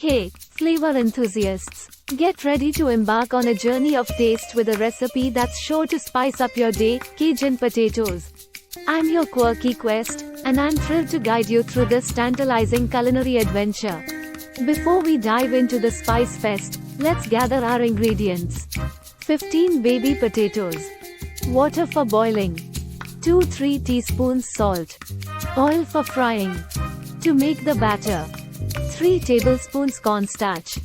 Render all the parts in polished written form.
Hey, flavor enthusiasts! Get ready to embark on a journey of taste with a recipe that's sure to spice up your day, Cajun potatoes. I'm your quirky quest, and I'm thrilled to guide you through this tantalizing culinary adventure. Before we dive into the spice fest, let's gather our ingredients. 15 baby potatoes. Water for boiling. 2-3 teaspoons salt. Oil for frying. To make the batter. 3 tablespoons cornstarch.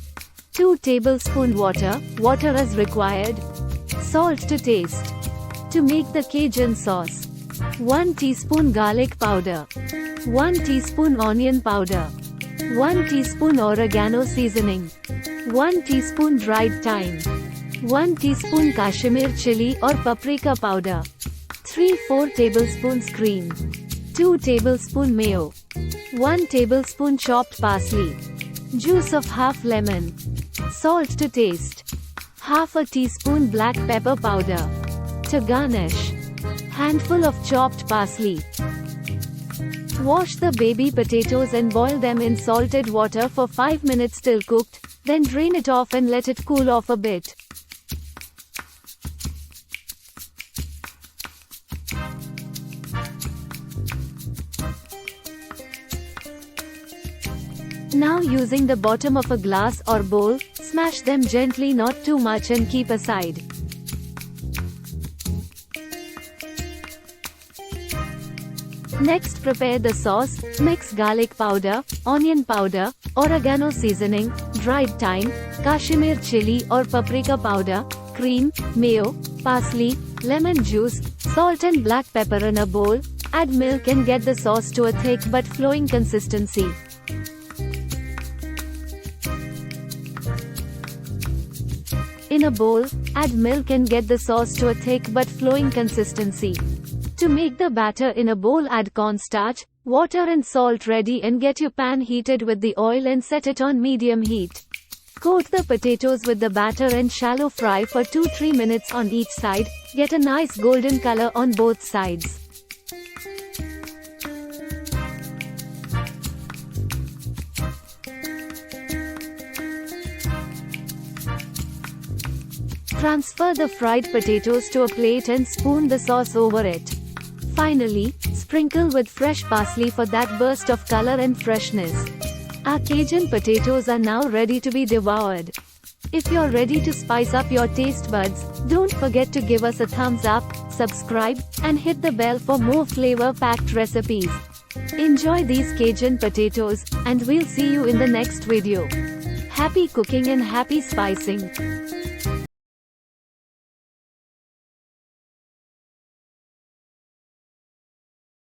2 tablespoons water, water as required. Salt to taste. To make the Cajun sauce. 1 teaspoon garlic powder. 1 teaspoon onion powder. 1 teaspoon oregano seasoning. 1 teaspoon dried thyme. 1 teaspoon Kashmir chili or paprika powder. 3-4 tablespoons cream. 2 tablespoon mayo. 1 tablespoon chopped parsley. Juice of half lemon. Salt to taste. Half a teaspoon black pepper powder. To garnish. Handful of chopped parsley. Wash the baby potatoes and boil them in salted water for 5 minutes till cooked, then drain it off and let it cool off a bit. Now using the bottom of a glass or bowl, smash them gently, not too much, and keep aside. Next, prepare the sauce. Mix garlic powder, onion powder, oregano seasoning, dried thyme, Kashmir chili or paprika powder, cream, mayo, parsley, lemon juice, salt and black pepper in a bowl. Add milk and get the sauce to a thick but flowing consistency. In a bowl, add milk and get the sauce to a thick but flowing consistency. To make the batter in a bowl, add cornstarch, water and salt ready, and get your pan heated with the oil and set it on medium heat. Coat the potatoes with the batter and shallow fry for 2-3 minutes on each side. Get a nice golden color on both sides. Transfer the fried potatoes to a plate and spoon the sauce over it. Finally, sprinkle with fresh parsley for that burst of color and freshness. Our Cajun potatoes are now ready to be devoured. If you're ready to spice up your taste buds, don't forget to give us a thumbs up, subscribe, and hit the bell for more flavor-packed recipes. Enjoy these Cajun potatoes, and we'll see you in the next video. Happy cooking and happy spicing!